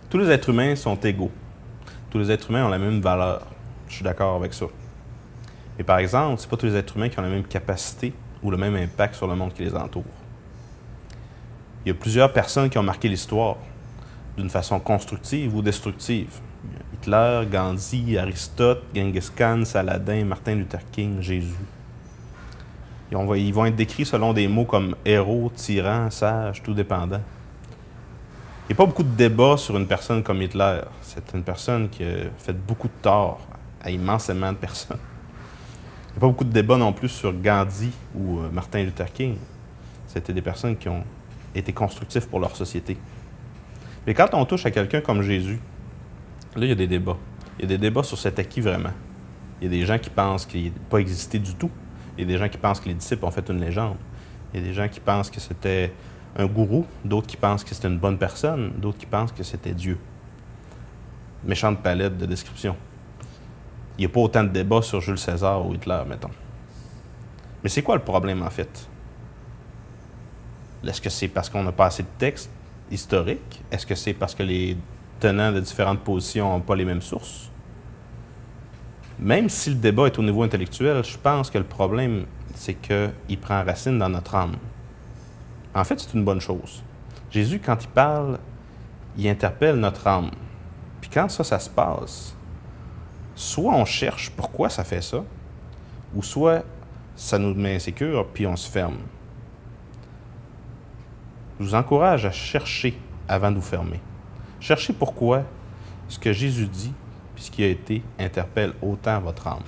Tous les êtres humains sont égaux. Tous les êtres humains ont la même valeur. Je suis d'accord avec ça. Mais par exemple, ce n'est pas tous les êtres humains qui ont la même capacité ou le même impact sur le monde qui les entoure. Il y a plusieurs personnes qui ont marqué l'histoire d'une façon constructive ou destructive. Hitler, Gandhi, Aristote, Genghis Khan, Saladin, Martin Luther King, Jésus. Ils vont être décrits selon des mots comme héros, tyran, sage, tout dépendant. Il n'y a pas beaucoup de débats sur une personne comme Hitler. C'est une personne qui a fait beaucoup de tort à immensément de personnes. Il n'y a pas beaucoup de débats non plus sur Gandhi ou Martin Luther King. C'était des personnes qui ont été constructives pour leur société. Mais quand on touche à quelqu'un comme Jésus, là, il y a des débats. Il y a des débats sur cet acquis vraiment. Il y a des gens qui pensent qu'il n'a pas existé du tout. Il y a des gens qui pensent que les disciples ont fait une légende. Il y a des gens qui pensent que c'était un gourou, d'autres qui pensent que c'était une bonne personne, d'autres qui pensent que c'était Dieu. Méchante palette de description. Il n'y a pas autant de débats sur Jules César ou Hitler, mettons. Mais c'est quoi le problème, en fait? Est-ce que c'est parce qu'on n'a pas assez de textes historiques? Est-ce que c'est parce que les tenants de différentes positions n'ont pas les mêmes sources? Même si le débat est au niveau intellectuel, je pense que le problème, c'est qu'il prend racine dans notre âme. En fait, c'est une bonne chose. Jésus, quand il parle, il interpelle notre âme. Puis quand ça se passe, soit on cherche pourquoi ça fait ça, ou soit ça nous met insécure, puis on se ferme. Je vous encourage à chercher avant de vous fermer. Cherchez pourquoi ce que Jésus dit, puis ce qui a été, interpelle autant votre âme.